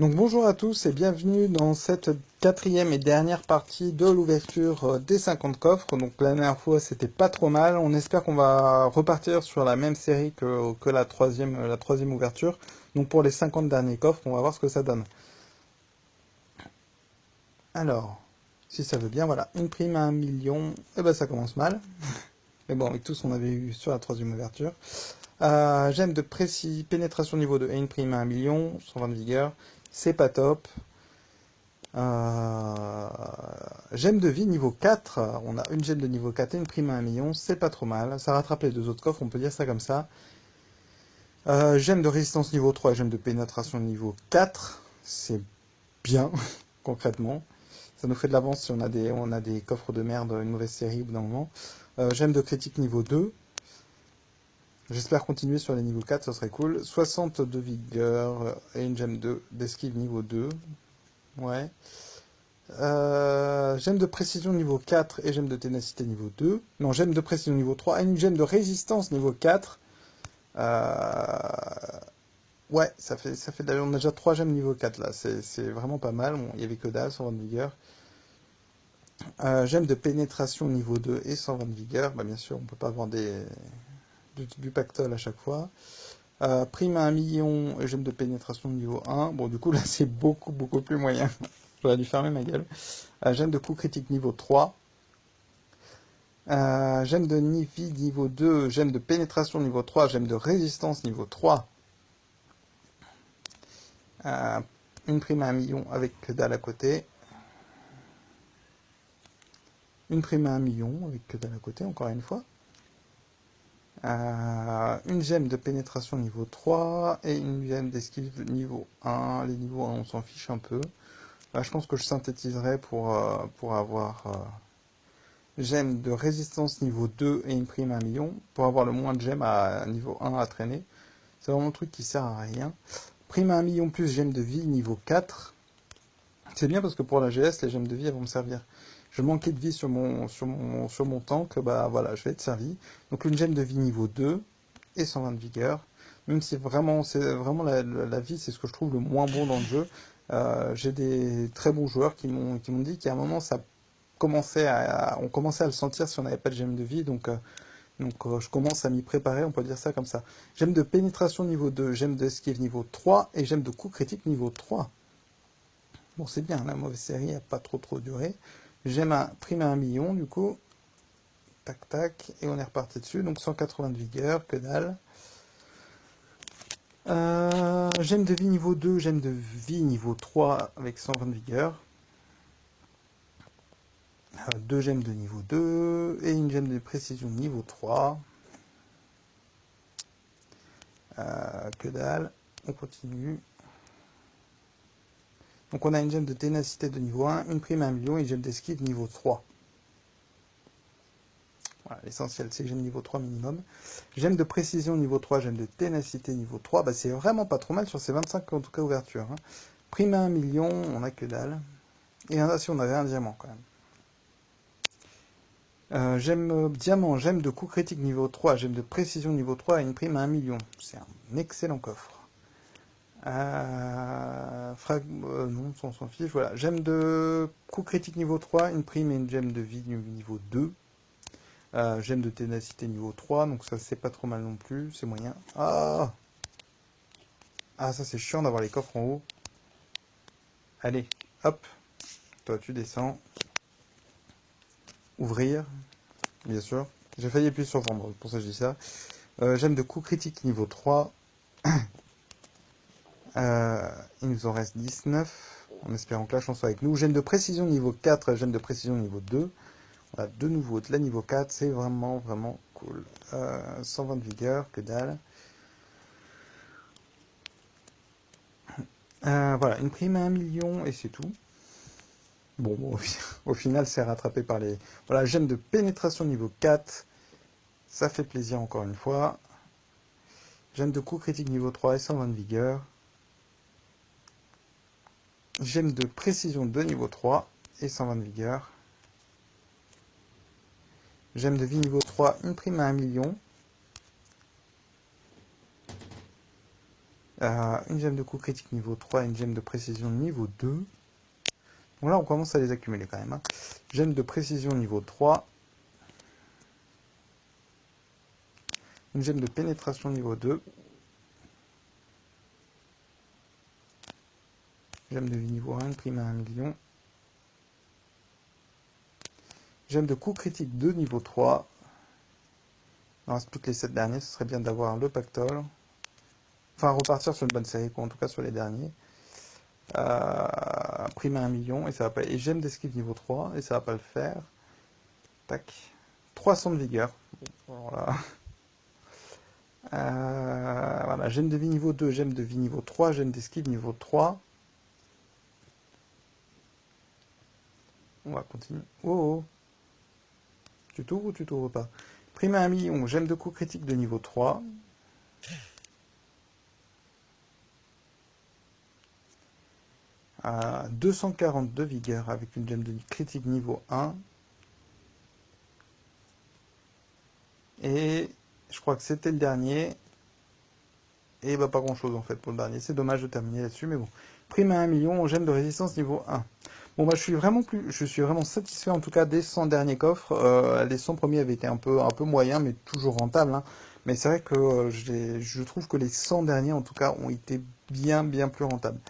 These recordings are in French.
Donc bonjour à tous et bienvenue dans cette quatrième et dernière partie de l'ouverture des 50 coffres. Donc la dernière fois c'était pas trop mal, on espère qu'on va repartir sur la même série que la troisième ouverture. Donc pour les 50 derniers coffres, on va voir ce que ça donne. Alors, si ça veut bien, voilà, une prime à 1 million, et ben ça commence mal. Mais bon, avec tout ce qu'on avait eu sur la troisième ouverture. Gemme de pénétration niveau 2 et une prime à 1 million, 120 de vigueur, c'est pas top. Gemme de vie niveau 4, on a une gemme de niveau 4 et une prime à 1 million, c'est pas trop mal. Ça rattrape les deux autres coffres, on peut dire ça comme ça. Gemme de résistance niveau 3 et gemme de pénétration niveau 4, c'est bien, concrètement. Ça nous fait de l'avance si on a des coffres de merde, une mauvaise série au bout d'un moment. Gemme de critique niveau 2. J'espère continuer sur les niveaux 4, ce serait cool. 60 de vigueur et une gemme d'esquive niveau 2. Ouais. Gemme de précision niveau 4 et gemme de ténacité niveau 2. Non, gemme de précision niveau 3 et une gemme de résistance niveau 4. Ouais, on a déjà 3 gemmes niveau 4 là, c'est vraiment pas mal. Bon, il n'y avait que dalle, 120 de vigueur. Gemme de pénétration niveau 2 et 120 de vigueur. Bah, bien sûr, on peut pas avoir du pactole à chaque fois. Prime à 1 million et gemme de pénétration niveau 1. Bon, du coup, là, c'est beaucoup, beaucoup plus moyen. J'aurais dû fermer ma gueule. Gemme de coup critique niveau 3. Gemme de vie niveau 2, gemme de pénétration niveau 3, gemme de résistance niveau 3. Une prime à 1 million avec que dalle à côté. Une prime à 1 million avec que dalle à côté, encore une fois. Une gemme de pénétration niveau 3 et une gemme d'esquive niveau 1. Les niveaux 1, on s'en fiche un peu. Je pense que je synthétiserai pour avoir gemme de résistance niveau 2 et une prime à 1 million, pour avoir le moins de gemmes à niveau 1 à traîner. C'est vraiment un truc qui sert à rien. Prime à 1 million plus gemme de vie niveau 4. C'est bien parce que pour la GS, les gemmes de vie elles vont me servir. Je manquais de vie sur mon tank, bah voilà, je vais être servi. Donc une gemme de vie niveau 2 et 120 de vigueur. Même si c'est vraiment la vie, c'est ce que je trouve le moins bon dans le jeu. J'ai des très bons joueurs qui m'ont dit qu'à un moment on commençait à le sentir si on n'avait pas de gemme de vie, donc je commence à m'y préparer, on peut dire ça comme ça. Gemme de pénétration niveau 2, gemme d'esquive niveau 3 et gemme de coup critique niveau 3. Bon, c'est bien, la mauvaise série n'a pas trop duré. Gemme à prime à 1 million, du coup. Tac, tac, et on est reparti dessus. Donc 180 de vigueur, que dalle. Gemme de vie niveau 2, gemme de vie niveau 3 avec 120 de vigueur. Deux gemmes de niveau 2 et une gemme de précision niveau 3. Que dalle. On continue. Donc on a une gemme de ténacité de niveau 1, une prime à 1 million et une gemme d'esquive niveau 3. Voilà, l'essentiel c'est gemme niveau 3 minimum. Gemme de précision niveau 3, gemme de ténacité niveau 3. Bah, c'est vraiment pas trop mal sur ces 25 en tout cas ouverture. Hein. Prime à 1 million, on a que dalle. Et si on avait un diamant quand même. Gemme diamant, gemme de coup critique niveau 3, gemme de précision niveau 3 et une prime à 1 million. C'est un excellent coffre. Non, on s'en fiche. Voilà. Gemme de coup critique niveau 3, une prime et une gemme de vie niveau 2. Gemme de ténacité niveau 3, donc ça c'est pas trop mal non plus, c'est moyen. Ah, ça c'est chiant d'avoir les coffres en haut. Allez, hop, toi tu descends. Ouvrir, bien sûr. J'ai failli appuyer sur vendre, pour ça je dis ça. Gemme de coup critique niveau 3. Il nous en reste 19, en espérant que la chance soit avec nous. Gemme de précision niveau 4, gemme de précision niveau 2. On a de nouveau de la niveau 4, c'est vraiment cool. 120 de vigueur, que dalle. Voilà, une prime à 1 million et c'est tout. Bon, au final, c'est rattrapé par les... Voilà, gemme de pénétration niveau 4. Ça fait plaisir encore une fois. Gemme de coup critique niveau 3 et 120 de vigueur. Gemme de précision de niveau 3 et 120 de vigueur. Gemme de vie niveau 3, une prime à 1 million. Une gemme de coup critique niveau 3 et une gemme de précision niveau 2. Donc là, on commence à les accumuler quand même. Hein. Gemme de précision niveau 3. Une gemme de pénétration niveau 2. Gemme de vie niveau 1, prime à 1 million. Gemme de coup critique 2 niveau 3. Il reste plus que les 7 derniers. Ce serait bien d'avoir le pactole. Enfin, repartir sur une bonne série, quoi, en tout cas sur les derniers. Prime à 1 million. Et ça va pas... Et gemme d'esquive niveau 3. Et ça va pas le faire. Tac. 300 de vigueur. Voilà. Voilà, gemme de vie niveau 2, gemme de vie niveau 3, gemme d'esquive niveau 3. On va continuer. Oh, oh. Tu t'ouvres ou tu t'ouvres pas? Prime à 1 million, gemme de coup critique de niveau 3. À 242 vigueur avec une gemme de critique niveau 1. Et je crois que c'était le dernier. Et bah pas grand chose en fait pour le dernier. C'est dommage de terminer là-dessus, mais bon. Prime à 1 million, gemme de résistance niveau 1. Bon bah je suis vraiment satisfait en tout cas des 100 derniers coffres. Les 100 premiers avaient été un peu moyens, mais toujours rentables. Hein. Mais c'est vrai que je trouve que les 100 derniers en tout cas ont été bien plus rentables.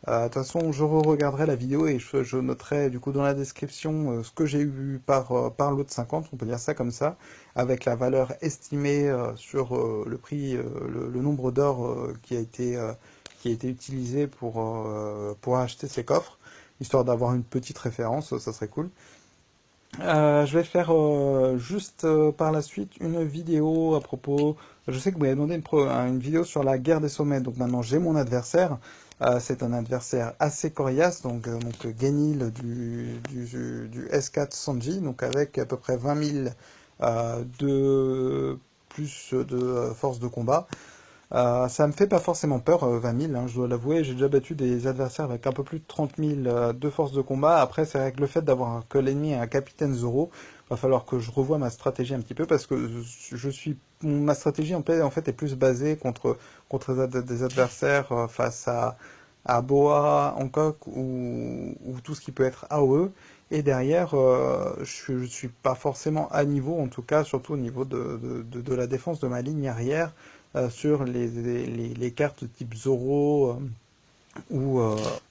De toute façon, je re-regarderai la vidéo et je noterai du coup dans la description ce que j'ai eu par lot de 50, on peut dire ça comme ça, avec la valeur estimée sur le prix, le nombre d'or qui a été utilisé pour acheter ces coffres, histoire d'avoir une petite référence, ça serait cool. Je vais faire juste par la suite une vidéo à propos. Je sais que vous m'avez demandé une vidéo sur la guerre des sommets. Donc maintenant j'ai mon adversaire. C'est un adversaire assez coriace, donc Genil du S4 Sanji, donc avec à peu près 20 000 de plus de force de combat. Ça me fait pas forcément peur, 20 000, hein, je dois l'avouer. J'ai déjà battu des adversaires avec un peu plus de 30 000 de force de combat. Après, c'est vrai que le fait d'avoir que l'ennemi est un capitaine Zoro, va falloir que je revoie ma stratégie un petit peu parce que ma stratégie en fait est plus basée contre des adversaires face à Boa, Hancock ou tout ce qui peut être AOE. Et derrière, je suis pas forcément à niveau, en tout cas, surtout au niveau de la défense de ma ligne arrière sur les cartes type Zoro ou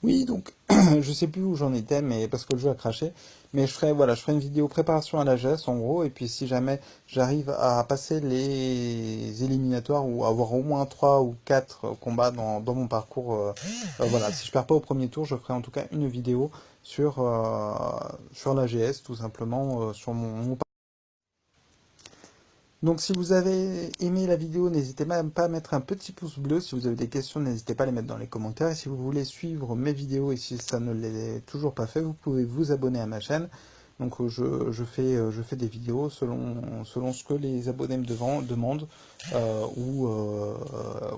oui, donc je sais plus où j'en étais, mais parce que le jeu a craché. Mais je ferai une vidéo préparation à la GS en gros, et puis si jamais j'arrive à passer les éliminatoires ou avoir au moins 3 ou 4 combats dans mon parcours, voilà, si je perds pas au premier tour, je ferai en tout cas une vidéo sur la GS, tout simplement, sur mon donc si vous avez aimé la vidéo, n'hésitez même pas à mettre un petit pouce bleu. Si vous avez des questions, n'hésitez pas à les mettre dans les commentaires. Et si vous voulez suivre mes vidéos et si ça ne l'est toujours pas fait, vous pouvez vous abonner à ma chaîne. Donc je fais des vidéos selon ce que les abonnés me demandent ou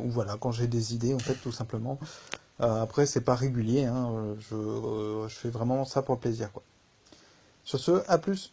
voilà, quand j'ai des idées en fait tout simplement. Après c'est pas régulier, hein, je fais vraiment ça pour le plaisir quoi. Sur ce, à plus!